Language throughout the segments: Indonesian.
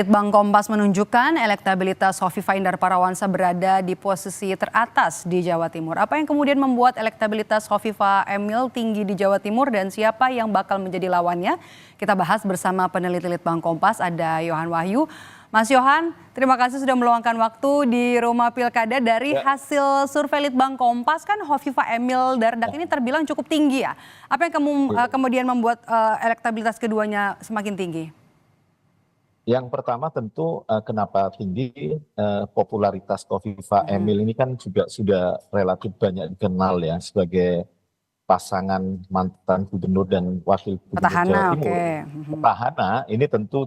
Litbang Kompas menunjukkan elektabilitas Hovifa Indar Parawansa berada di posisi teratas di Jawa Timur. Apa yang kemudian membuat elektabilitas Hovifa Emil tinggi di Jawa Timur dan siapa yang bakal menjadi lawannya? Kita bahas bersama peneliti Litbang Kompas, ada Yohan Wahyu. Mas Yohan, terima kasih sudah meluangkan waktu di Rumah Pilkada. Dari hasil survei Litbang Kompas kan Hovifa Emil Dardak ini terbilang cukup tinggi ya. Apa yang kemudian membuat elektabilitas keduanya semakin tinggi? Yang pertama tentu kenapa tinggi, popularitas Hovifa Emil ini kan juga sudah relatif banyak dikenal ya sebagai pasangan mantan gubernur dan wakil gubernur Jawa Timur. Petahana ini tentu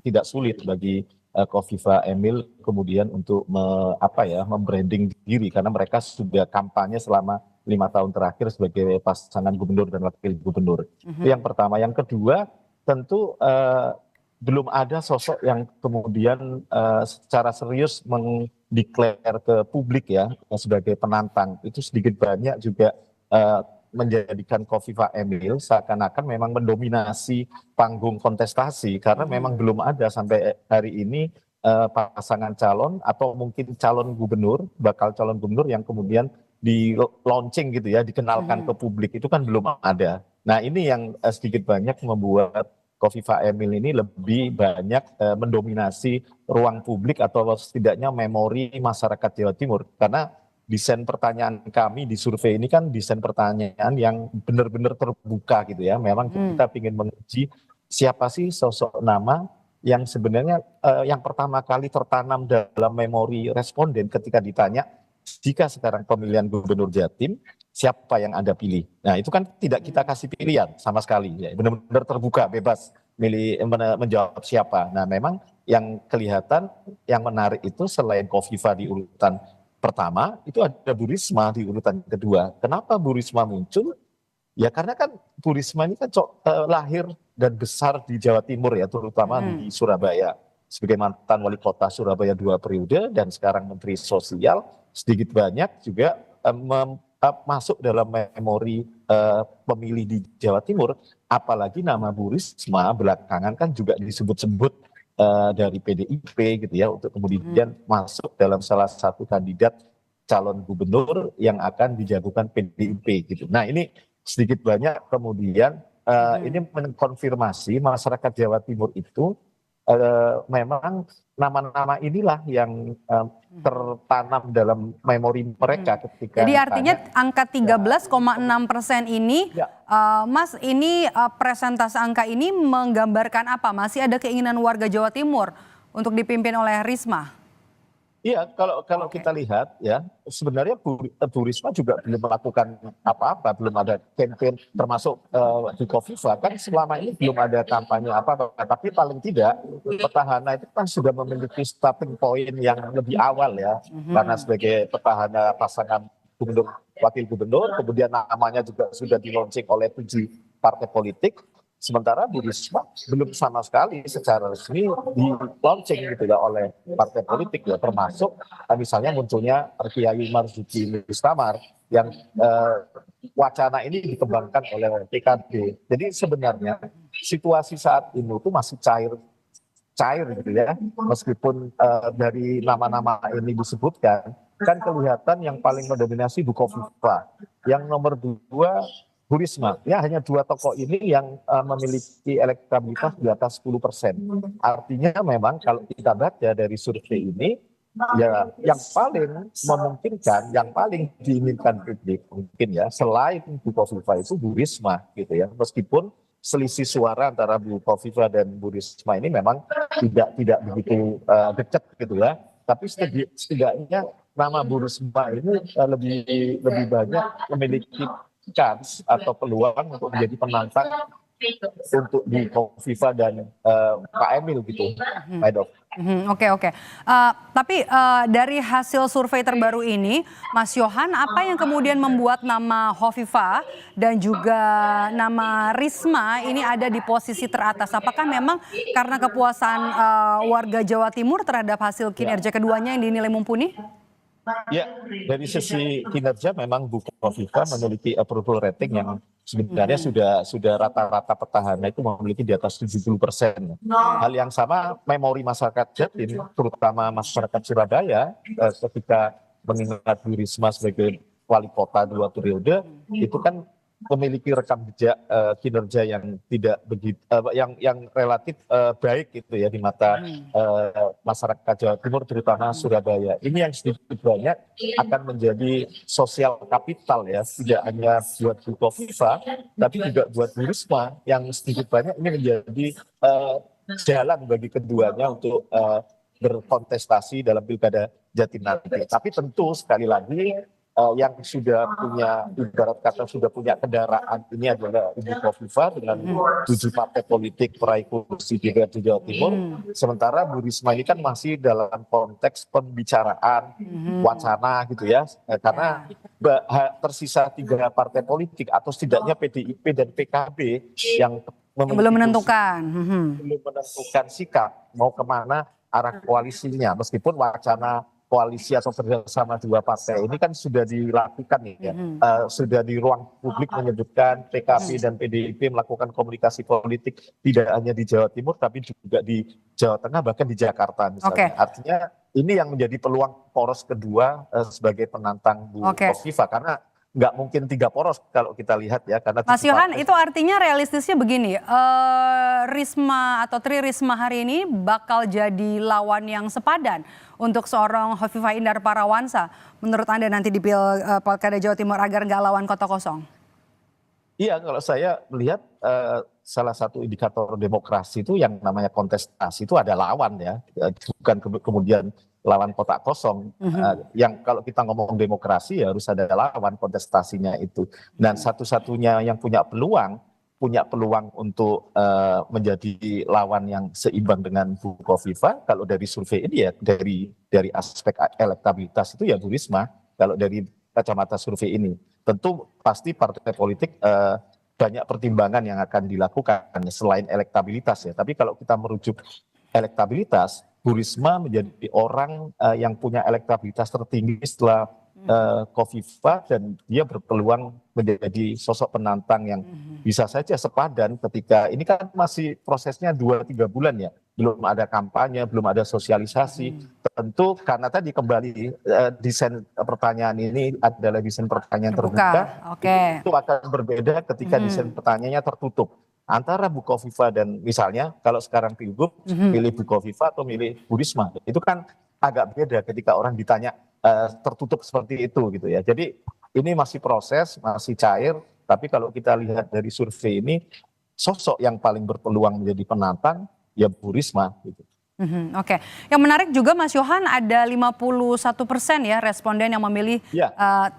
tidak sulit bagi Hovifa Emil kemudian untuk membranding diri karena mereka sudah kampanye selama 5 tahun terakhir sebagai pasangan gubernur dan wakil gubernur. Itu yang pertama. Yang kedua tentu belum ada sosok yang kemudian secara serius mendeklar ke publik ya sebagai penantang. Itu sedikit banyak juga menjadikan Hovifa Emil seakan-akan memang mendominasi panggung kontestasi karena memang belum ada sampai hari ini pasangan calon atau mungkin bakal calon gubernur yang kemudian di launching gitu ya, dikenalkan ke publik, itu kan belum ada. Nah ini yang sedikit banyak membuat Hovifa Emil ini lebih banyak mendominasi ruang publik atau setidaknya memori masyarakat Jawa Timur. Karena desain pertanyaan kami di survei ini kan desain pertanyaan yang benar-benar terbuka gitu ya. Memang kita ingin menguji siapa sih sosok nama yang sebenarnya yang pertama kali tertanam dalam memori responden ketika ditanya, jika sekarang pemilihan gubernur Jatim, siapa yang Anda pilih? Nah itu kan tidak kita kasih pilihan sama sekali, ya. Benar-benar terbuka, bebas menjawab siapa. Nah memang yang kelihatan, yang menarik itu selain Hovifa di urutan pertama, itu ada Bu Risma di urutan kedua. Kenapa Bu Risma muncul? Ya karena kan Bu Risma ini kan lahir dan besar di Jawa Timur ya, terutama di Surabaya. Sebagai mantan wali kota Surabaya 2 periode dan sekarang Menteri Sosial, sedikit banyak juga masuk dalam memori pemilih di Jawa Timur. Apalagi nama Bu Risma belakangan kan juga disebut-sebut dari PDIP gitu ya, untuk kemudian masuk dalam salah satu kandidat calon gubernur yang akan dijagokan PDIP gitu. Nah ini sedikit banyak kemudian ini mengkonfirmasi masyarakat Jawa Timur itu memang nama-nama inilah yang tertanam dalam memori mereka ketika. Jadi artinya angka 13,6% ini, Mas, ini presentase angka ini menggambarkan apa? Masih ada keinginan warga Jawa Timur untuk dipimpin oleh Risma? Iya, kalau kita lihat ya, sebenarnya Bu Risma juga belum melakukan apa-apa, belum ada campaign termasuk di Hovifa kan selama ini belum ada kampanye apa-apa. Tapi paling tidak petahana itu kan sudah memiliki starting point yang lebih awal ya, karena sebagai petahana pasangan gubernur wakil gubernur, kemudian namanya juga sudah di-launching oleh 7 partai politik. Sementara Bu Risma belum sama sekali secara resmi di-launching gitu ya oleh partai politik ya, termasuk misalnya munculnya Kiai Marzuki Mustamar yang wacana ini dikembangkan oleh PKB. Jadi sebenarnya situasi saat ini itu masih cair gitu ya, meskipun dari nama-nama ini disebutkan kan kelihatan yang paling mendominasi Bu Hovifa, yang nomor 2 Bu Risma. Ya hanya 2 tokoh ini yang memiliki elektabilitas di atas 10%. Artinya memang kalau kita baca dari survei ini, ya yang paling memungkinkan, yang paling diinginkan publik mungkin ya, selain Bu Hovifa itu Bu Risma gitu ya. Meskipun selisih suara antara Bu Hovifa dan Bu Risma ini memang tidak begitu dekat gitu ya. Tapi setidaknya nama Bu Risma ini lebih banyak memiliki chance atau peluang untuk menjadi penantang untuk di Hovifa dan Pak Emil gitu, Pak Dok. Oke. Tapi dari hasil survei terbaru ini, Mas Yohan, apa yang kemudian membuat nama Hovifa dan juga nama Risma ini ada di posisi teratas? Apakah memang karena kepuasan warga Jawa Timur terhadap hasil kinerja keduanya yang dinilai mumpuni? Ya, dari sisi kinerja memang Bukovifa memiliki approval rating yang sebenarnya sudah rata-rata petahana itu memiliki di atas 70%. Hal yang sama memori masyarakat Jatim, terutama masyarakat Surabaya, ketika mengingat Bu Risma sebagai wali kota 2 periode, itu kan memiliki rekam jejak kinerja yang tidak begitu yang relatif baik gitu ya di mata masyarakat Jawa Timur terutama Surabaya. Ini yang sedikit banyak akan menjadi sosial kapital ya, tidak hanya buat Bukovifa tapi juga buat Bu Risma yang sedikit banyak ini menjadi jalan bagi keduanya untuk berkontestasi dalam pilkada Jatim nanti. Tapi tentu sekali lagi yang sudah punya ibarat kata sudah punya kendaraan ini adalah Ibu Kofifa dengan 7 partai politik peraih kursi di DPRD Jawa Timur. Sementara Bu Risma ini kan masih dalam konteks pembicaraan wacana gitu ya, karena tersisa 3 partai politik atau setidaknya PDIP dan PKB yang belum menentukan. belum menentukan sikap mau kemana arah koalisinya, meskipun wacana koalisi atau kerjasama 2 partai ini kan sudah dilakukan ya, sudah di ruang publik menyebutkan PKB dan PDIP melakukan komunikasi politik tidak hanya di Jawa Timur tapi juga di Jawa Tengah bahkan di Jakarta misalnya. Artinya ini yang menjadi peluang poros kedua sebagai penantang Bu Kofifa karena nggak mungkin 3 poros kalau kita lihat ya. Karena Mas Yohan, itu artinya realistisnya begini, Risma atau Tri Risma hari ini bakal jadi lawan yang sepadan untuk seorang Hovifah Indar Parawansa menurut Anda nanti di Pilkada Jawa Timur agar nggak lawan kota kosong? Iya, kalau saya melihat salah satu indikator demokrasi itu yang namanya kontestasi itu ada lawan ya, bukan kemudian lawan kotak kosong. Yang kalau kita ngomong demokrasi ya harus ada lawan kontestasinya itu. Dan satu-satunya yang punya peluang untuk menjadi lawan yang seimbang dengan Bu Kofifa kalau dari survei ini ya dari aspek elektabilitas itu ya Bu Risma. Kalau dari kacamata survei ini tentu pasti partai politik banyak pertimbangan yang akan dilakukan selain elektabilitas ya. Tapi kalau kita merujuk elektabilitas, Bu Risma menjadi orang yang punya elektabilitas tertinggi setelah Kofifa dan dia berpeluang menjadi sosok penantang yang bisa saja sepadan ketika ini kan masih prosesnya 2-3 bulan ya, belum ada kampanye, belum ada sosialisasi. Tentu karena tadi kembali desain pertanyaan ini adalah desain pertanyaan terbuka. Itu akan berbeda ketika desain pertanyaannya tertutup antara Bu Kofifa dan misalnya kalau sekarang Pilgub milih Bu Kofifa atau milih Bu Risma, itu kan agak beda ketika orang ditanya tertutup seperti itu gitu ya. Jadi ini masih proses, masih cair, tapi kalau kita lihat dari survei ini sosok yang paling berpeluang menjadi penantang ya Bu Risma gitu. Oke, yang menarik juga Mas Yohan ada 51% ya responden yang memilih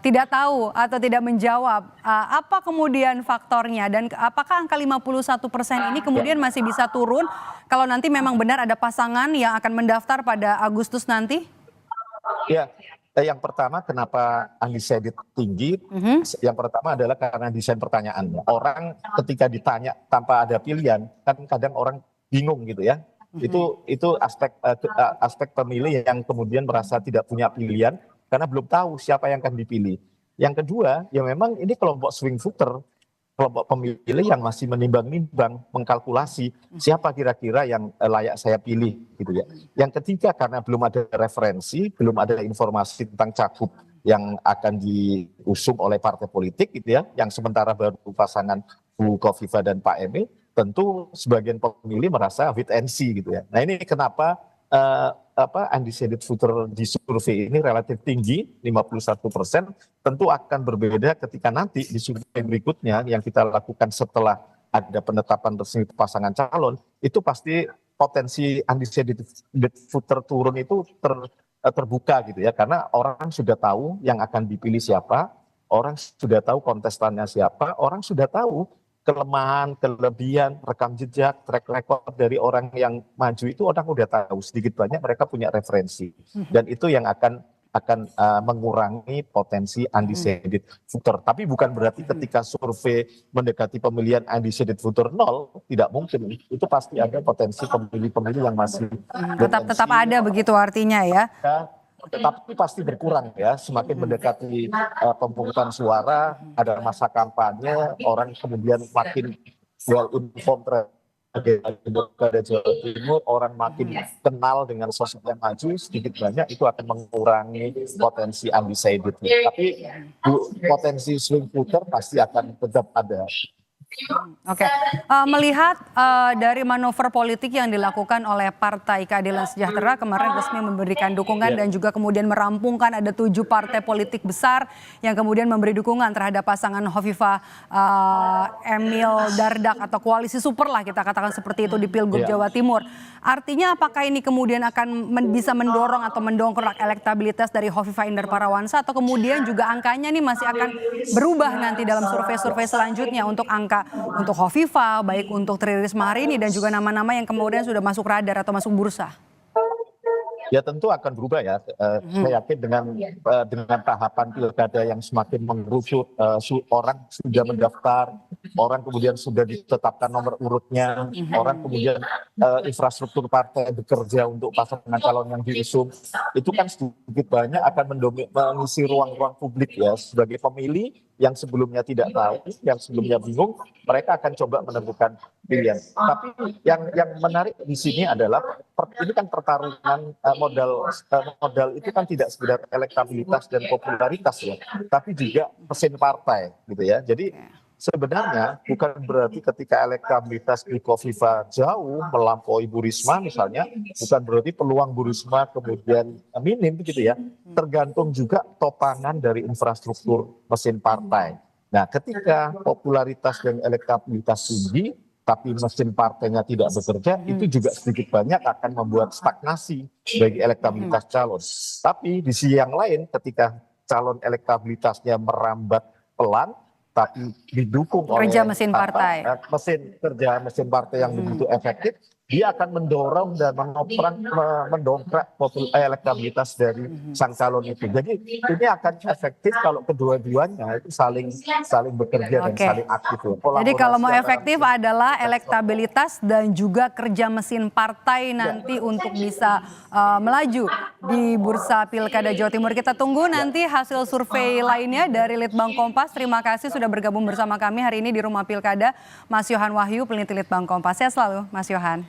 tidak tahu atau tidak menjawab. Apa kemudian faktornya dan apakah angka 51% ini kemudian masih bisa turun kalau nanti memang benar ada pasangan yang akan mendaftar pada Agustus nanti? Ya, yang pertama kenapa undecided tinggi? Yang pertama adalah karena desain pertanyaannya. Orang ketika ditanya tanpa ada pilihan, kan kadang orang bingung gitu ya. Itu aspek pemilih yang kemudian merasa tidak punya pilihan karena belum tahu siapa yang akan dipilih. Yang kedua, ya memang ini kelompok swing voter, kelompok pemilih yang masih menimbang-nimbang, mengkalkulasi siapa kira-kira yang layak saya pilih gitu ya. Yang ketiga karena belum ada referensi, belum ada informasi tentang cakup yang akan diusung oleh partai politik gitu ya, yang sementara baru pasangan Bu Kofifa dan Pak Emil, tentu sebagian pemilih merasa wait and see gitu ya. Nah ini kenapa undecided voter di survei ini relatif tinggi 51%, tentu akan berbeda ketika nanti di survei berikutnya yang kita lakukan setelah ada penetapan resmi pasangan calon, itu pasti potensi undecided voter turun itu terbuka gitu ya, karena orang sudah tahu yang akan dipilih siapa, orang sudah tahu kontestannya siapa, orang sudah tahu kelemahan, kelebihan, rekam jejak, track record dari orang yang maju itu orang udah tahu, sedikit banyak mereka punya referensi dan itu yang akan mengurangi potensi undecided voter. Tapi bukan berarti ketika survei mendekati pemilihan undecided voter 0, tidak mungkin. Itu pasti ada potensi pemilih-pemilih yang masih tetap ada begitu artinya ya. tetapi pasti berkurang ya, semakin mendekati pemungutan suara, ada masa kampanye, orang kemudian makin well informed pada Jawa Timur, orang makin kenal dengan sosok yang maju, sedikit banyak itu akan mengurangi potensi undecided. Tapi potensi swing voter pasti akan tetap ada. Oke, melihat dari manuver politik yang dilakukan oleh Partai Keadilan Sejahtera kemarin resmi memberikan dukungan dan juga kemudian merampungkan ada 7 partai politik besar yang kemudian memberi dukungan terhadap pasangan Hovifah Emil Dardak atau koalisi super lah kita katakan seperti itu di Pilgub Jawa Timur. Artinya apakah ini kemudian akan bisa mendorong atau mendongkrak elektabilitas dari Hovifah Indar Parawansa atau kemudian juga angkanya nih masih akan berubah nanti dalam survei-survei selanjutnya untuk angka untuk Hovifah, baik untuk Tri Risma hari ini dan juga nama-nama yang kemudian sudah masuk radar atau masuk bursa? Ya tentu akan berubah ya. Saya yakin dengan tahapan pilkada yang semakin mengerucut, orang sudah mendaftar, orang kemudian sudah ditetapkan nomor urutnya, orang kemudian infrastruktur partai bekerja untuk pasangan calon yang diusung, itu kan sedikit banyak akan mengisi ruang-ruang publik ya. Sebagai pemilih yang sebelumnya tidak tahu, yang sebelumnya bingung, mereka akan coba menemukan pilihan. Tapi yang menarik di sini adalah ini kan pertarungan modal itu kan tidak sekedar elektabilitas dan popularitas ya, tapi juga mesin partai gitu ya. Jadi sebenarnya bukan berarti ketika elektabilitas di Hovifah jauh melampaui Bu Risma misalnya, bukan berarti peluang Bu Risma kemudian minim gitu ya. Tergantung juga topangan dari infrastruktur mesin partai. Nah, ketika popularitas dan elektabilitas tinggi, tapi mesin partainya tidak bekerja, itu juga sedikit banyak akan membuat stagnasi bagi elektabilitas calon. Tapi di sisi yang lain, ketika calon elektabilitasnya merambat pelan, tapi didukung oleh kerja mesin partai, mesin partai yang begitu efektif, dia akan mendorong dan mendongkrak elektabilitas dari sang calon itu. Jadi ini akan efektif kalau kedua-duanya itu saling bekerja dan saling aktif. Jadi kalau mau efektif adalah elektabilitas dan juga kerja mesin partai nanti untuk bisa melaju di bursa Pilkada Jawa Timur. Kita tunggu nanti hasil survei lainnya dari Litbang Kompas. Terima kasih sudah bergabung bersama kami hari ini di Rumah Pilkada, Mas Yohan Wahyu, peneliti Litbang Kompas. Sehat selalu, Mas Yohan.